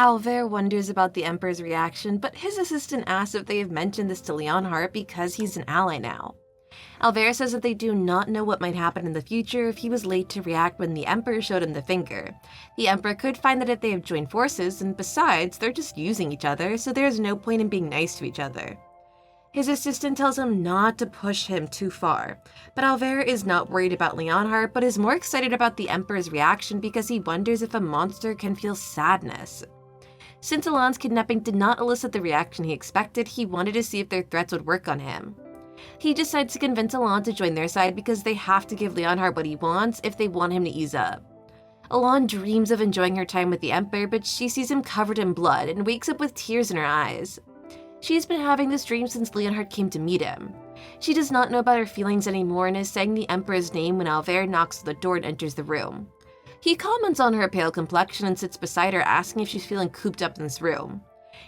Alver wonders about the Emperor's reaction, but his assistant asks if they have mentioned this to Leonhardt because he's an ally now. Alver says that they do not know what might happen in the future if he was late to react when the Emperor showed him the finger. The Emperor could find that if they have joined forces, and besides, they're just using each other, so there's no point in being nice to each other. His assistant tells him not to push him too far, but Alver is not worried about Leonhardt, but is more excited about the Emperor's reaction because he wonders if a monster can feel sadness. Since Alon's kidnapping did not elicit the reaction he expected, he wanted to see if their threats would work on him. He decides to convince Alon to join their side because they have to give Leonhardt what he wants if they want him to ease up. Alon dreams of enjoying her time with the Emperor, but she sees him covered in blood and wakes up with tears in her eyes. She's been having this dream since Leonhardt came to meet him. She does not know about her feelings anymore and is saying the Emperor's name when Alver knocks on the door and enters the room. He comments on her pale complexion and sits beside her, asking if she's feeling cooped up in this room.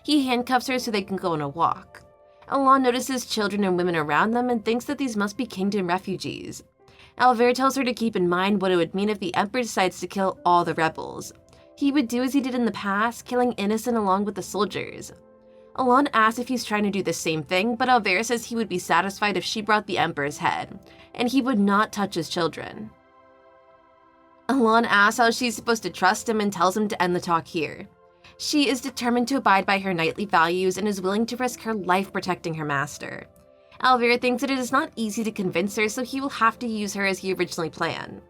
He handcuffs her so they can go on a walk. Alon notices children and women around them and thinks that these must be kingdom refugees. Alver tells her to keep in mind what it would mean if the Emperor decides to kill all the rebels. He would do as he did in the past, killing innocent along with the soldiers. Alon asks if he's trying to do the same thing, but Alver says he would be satisfied if she brought the Emperor's head, and he would not touch his children. Alon asks how she's supposed to trust him and tells him to end the talk here. She is determined to abide by her knightly values and is willing to risk her life protecting her master. Alver thinks that it is not easy to convince her, so he will have to use her as he originally planned.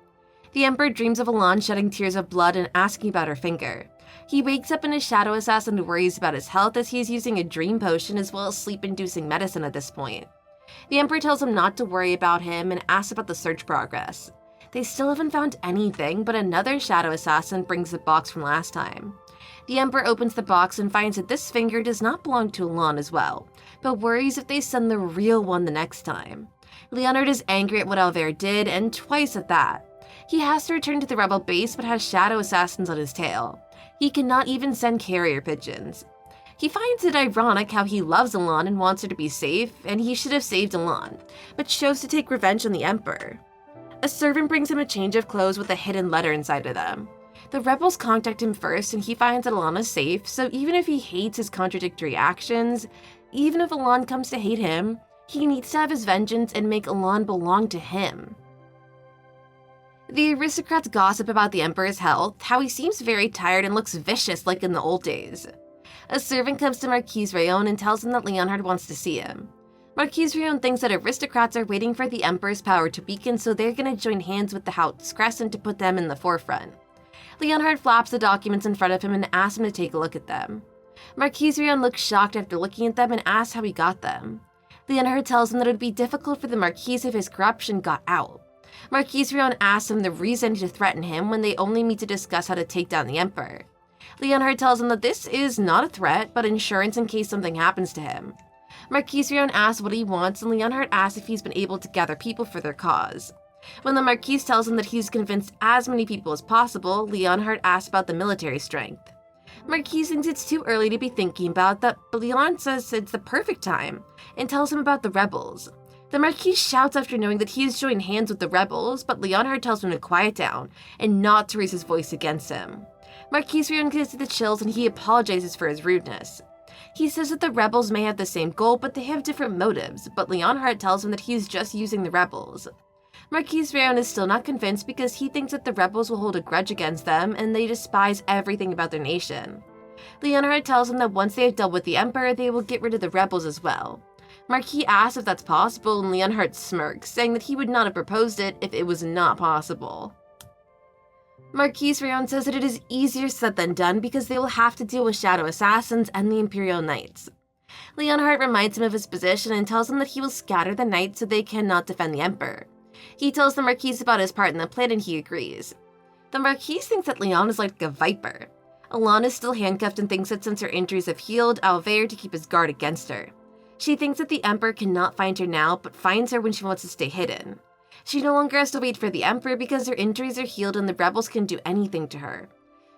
The Emperor dreams of Alon shedding tears of blood and asking about her finger. He wakes up in his shadow assassin and worries about his health as he is using a dream potion as well as sleep-inducing medicine at this point. The Emperor tells him not to worry about him and asks about the search progress. They still haven't found anything, but another shadow assassin brings the box from last time. The Emperor opens the box and finds that this finger does not belong to Alon as well, but worries if they send the real one the next time. Leonhardt is angry at what Alver did, and twice at that. He has to return to the rebel base but has shadow assassins on his tail. He cannot even send carrier pigeons. He finds it ironic how he loves Alon and wants her to be safe, and he should have saved Alon, but chose to take revenge on the Emperor. A servant brings him a change of clothes with a hidden letter inside of them. The rebels contact him first and he finds that Alon is safe, so even if he hates his contradictory actions, even if Alon comes to hate him, he needs to have his vengeance and make Alon belong to him. The aristocrats gossip about the Emperor's health, how he seems very tired and looks vicious like in the old days. A servant comes to Marquise Rayon and tells him that Leonhardt wants to see him. Marquise Rayon thinks that aristocrats are waiting for the Emperor's power to weaken, so they're going to join hands with the House Crescent to put them in the forefront. Leonhardt flaps the documents in front of him and asks him to take a look at them. Marquise Rayon looks shocked after looking at them and asks how he got them. Leonhardt tells him that it would be difficult for the Marquise if his corruption got out. Marquise Rayon asks him the reason to threaten him when they only meet to discuss how to take down the Emperor. Leonhardt tells him that this is not a threat, but insurance in case something happens to him. Marquise Rayon asks what he wants, and Leonhardt asks if he's been able to gather people for their cause. When the Marquise tells him that he's convinced as many people as possible, Leonhardt asks about the military strength. Marquise thinks it's too early to be thinking about that, but Leon says it's the perfect time, and tells him about the rebels. The Marquise shouts after knowing that he has joined hands with the rebels, but Leonhardt tells him to quiet down, and not to raise his voice against him. Marquise Rayon gets the chills and he apologizes for his rudeness. He says that the rebels may have the same goal, but they have different motives, but Leonhardt tells him that he's just using the rebels. Marquise Rayon is still not convinced because he thinks that the rebels will hold a grudge against them and they despise everything about their nation. Leonhardt tells him that once they have dealt with the Emperor, they will get rid of the rebels as well. Marquis asks if that's possible and Leonhardt smirks, saying that he would not have proposed it if it was not possible. Marquise Rayon says that it is easier said than done because they will have to deal with Shadow Assassins and the Imperial Knights. Leonhardt reminds him of his position and tells him that he will scatter the Knights so they cannot defend the Emperor. He tells the Marquise about his part in the plan and he agrees. The Marquise thinks that Leon is like a viper. Alon is still handcuffed and thinks that since her injuries have healed, Alver to keep his guard against her. She thinks that the Emperor cannot find her now, but finds her when she wants to stay hidden. She no longer has to wait for the Emperor because her injuries are healed and the rebels can do anything to her.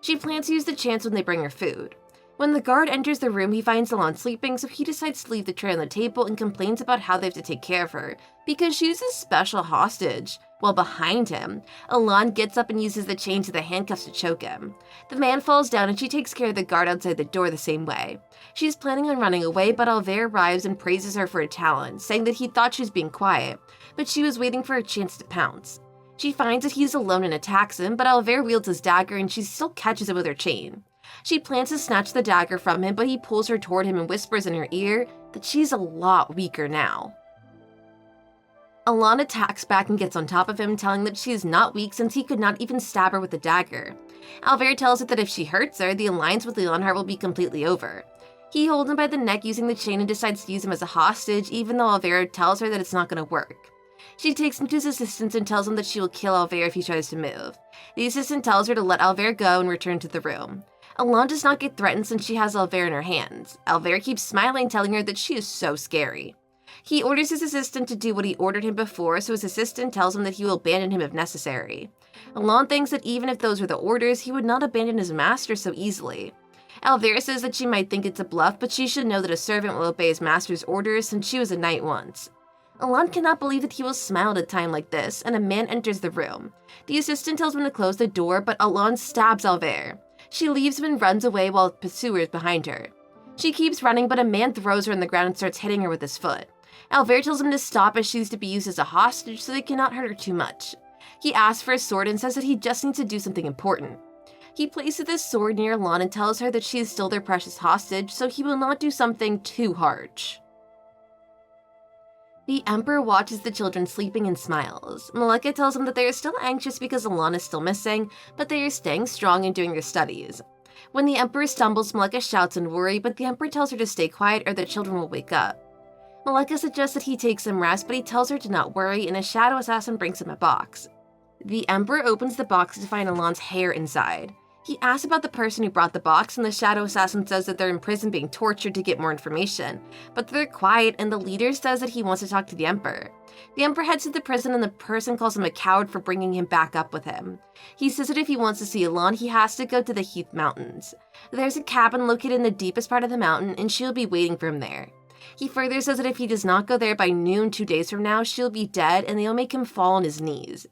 She plans to use the chance when they bring her food. When the guard enters the room, he finds Alon sleeping, so he decides to leave the tray on the table and complains about how they have to take care of her because she's a special hostage, while behind him, Elan gets up and uses the chains of the handcuffs to choke him. The man falls down and she takes care of the guard outside the door the same way. She's planning on running away, but Alver arrives and praises her for her talent, saying that he thought she was being quiet, but she was waiting for a chance to pounce. She finds that he's alone and attacks him, but Alver wields his dagger and she still catches him with her chain. She plans to snatch the dagger from him, but he pulls her toward him and whispers in her ear that she's a lot weaker now. Elan attacks back and gets on top of him, telling that she is not weak since he could not even stab her with the dagger. Alver tells her that if she hurts her, the alliance with Leonhardt will be completely over. He holds him by the neck using the chain and decides to use him as a hostage, even though Alver tells her that it's not going to work. She takes him to his assistant and tells him that she will kill Alver if he tries to move. The assistant tells her to let Alver go and return to the room. Elan does not get threatened since she has Alver in her hands. Alver keeps smiling, telling her that she is so scary. He orders his assistant to do what he ordered him before, so his assistant tells him that he will abandon him if necessary. Elan thinks that even if those were the orders, he would not abandon his master so easily. Alver says that she might think it's a bluff, but she should know that a servant will obey his master's orders since she was a knight once. Elan cannot believe that he will smile at a time like this, and a man enters the room. The assistant tells him to close the door, but Elan stabs Alver. She leaves him and runs away while pursuers behind her. She keeps running, but a man throws her on the ground and starts hitting her with his foot. Alver tells him to stop as she's to be used as a hostage so they cannot hurt her too much. He asks for a sword and says that he just needs to do something important. He places this sword near Elan and tells her that she is still their precious hostage, so he will not do something too harsh. The Emperor watches the children sleeping and smiles. Malika tells him that they are still anxious because Elan is still missing, but they are staying strong and doing their studies. When the Emperor stumbles, Malika shouts in worry, but the Emperor tells her to stay quiet or the children will wake up. Malika suggests that he take some rest, but he tells her to not worry, and a shadow assassin brings him a box. The Emperor opens the box to find Elan's hair inside. He asks about the person who brought the box, and the shadow assassin says that they're in prison being tortured to get more information, but they're quiet, and the leader says that he wants to talk to the Emperor. The Emperor heads to the prison, and the person calls him a coward for bringing him back up with him. He says that if he wants to see Elan, he has to go to the Heath Mountains. There's a cabin located in the deepest part of the mountain, and she'll be waiting for him there. He further says that if he does not go there by noon 2 days from now, she'll be dead, and they'll make him fall on his knees.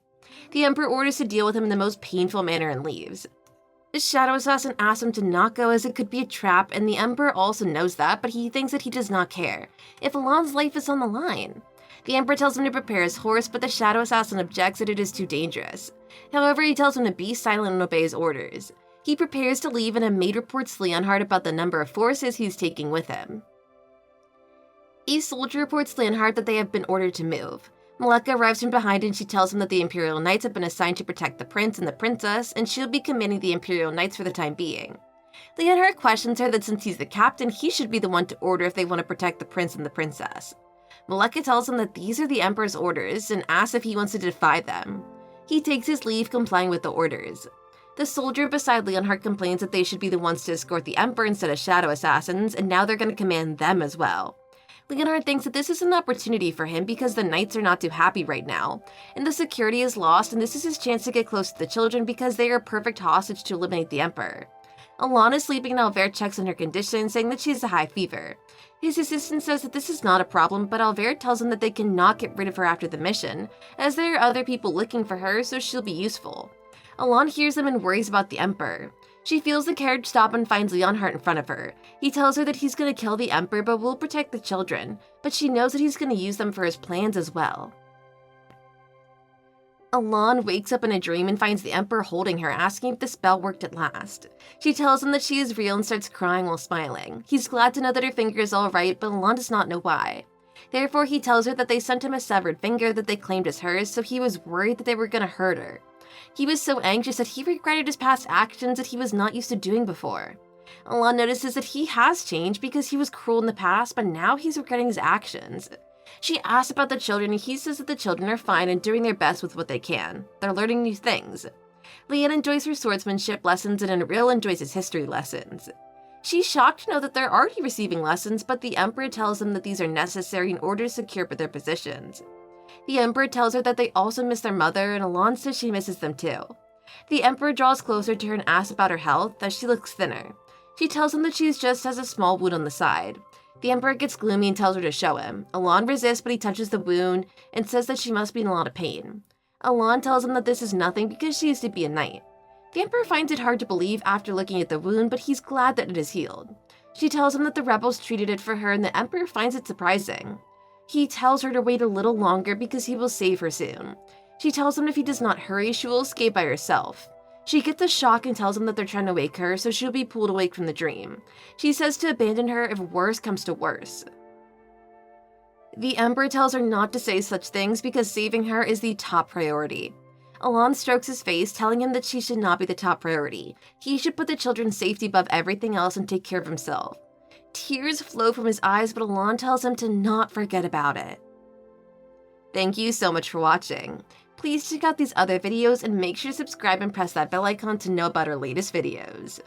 The Emperor orders to deal with him in the most painful manner and leaves. The shadow assassin asks him to not go as it could be a trap, and the Emperor also knows that, but he thinks that he does not care, if Elan's life is on the line. The Emperor tells him to prepare his horse, but the shadow assassin objects that it is too dangerous. However, he tells him to be silent and obey his orders. He prepares to leave, and a maid reports to Leonhardt about the number of forces he's taking with him. A soldier reports to Leonhardt that they have been ordered to move. Malika arrives from behind and she tells him that the Imperial Knights have been assigned to protect the prince and the princess, and she'll be commanding the Imperial Knights for the time being. Leonhardt questions her that since he's the captain, he should be the one to order if they want to protect the prince and the princess. Malika tells him that these are the Emperor's orders and asks if he wants to defy them. He takes his leave, complying with the orders. The soldier beside Leonhardt complains that they should be the ones to escort the Emperor instead of shadow assassins, and now they're going to command them as well. Leonhardt thinks that this is an opportunity for him because the knights are not too happy right now, and the security is lost, and this is his chance to get close to the children because they are a perfect hostage to eliminate the Emperor. Elan is sleeping and Alver checks on her condition, saying that she has a high fever. His assistant says that this is not a problem, but Alver tells him that they cannot get rid of her after the mission, as there are other people looking for her, so she'll be useful. Elan hears them and worries about the Emperor. She feels the carriage stop and finds Leonhardt in front of her. He tells her that he's going to kill the Emperor but will protect the children, but she knows that he's going to use them for his plans as well. Elan wakes up in a dream and finds the Emperor holding her, asking if the spell worked at last. She tells him that she is real and starts crying while smiling. He's glad to know that her finger is alright, but Elan does not know why. Therefore, he tells her that they sent him a severed finger that they claimed as hers, so he was worried that they were going to hurt her. He was so anxious that he regretted his past actions that he was not used to doing before. Elan notices that he has changed because he was cruel in the past, but now he's regretting his actions. She asks about the children and he says that the children are fine and doing their best with what they can. They're learning new things. Leanne enjoys her swordsmanship lessons and Enril enjoys his history lessons. She's shocked to know that they're already receiving lessons, but the Emperor tells them that these are necessary in order to secure their positions. The Emperor tells her that they also miss their mother, and Elan says she misses them too. The Emperor draws closer to her and asks about her health, as she looks thinner. She tells him that she just has a small wound on the side. The Emperor gets gloomy and tells her to show him. Elan resists, but he touches the wound and says that she must be in a lot of pain. Alon tells him that this is nothing because she used to be a knight. The Emperor finds it hard to believe after looking at the wound, but he's glad that it is healed. She tells him that the rebels treated it for her and the Emperor finds it surprising. He tells her to wait a little longer because he will save her soon. She tells him if he does not hurry, she will escape by herself. She gets a shock and tells him that they're trying to wake her, so she'll be pulled awake from the dream. She says to abandon her if worse comes to worse. The Emperor tells her not to say such things because saving her is the top priority. Alon strokes his face, telling him that she should not be the top priority. He should put the children's safety above everything else and take care of himself. Tears flow from his eyes, but Alon tells him to not forget about it. Thank you so much for watching. Please check out these other videos and make sure to subscribe and press that bell icon to know about our latest videos.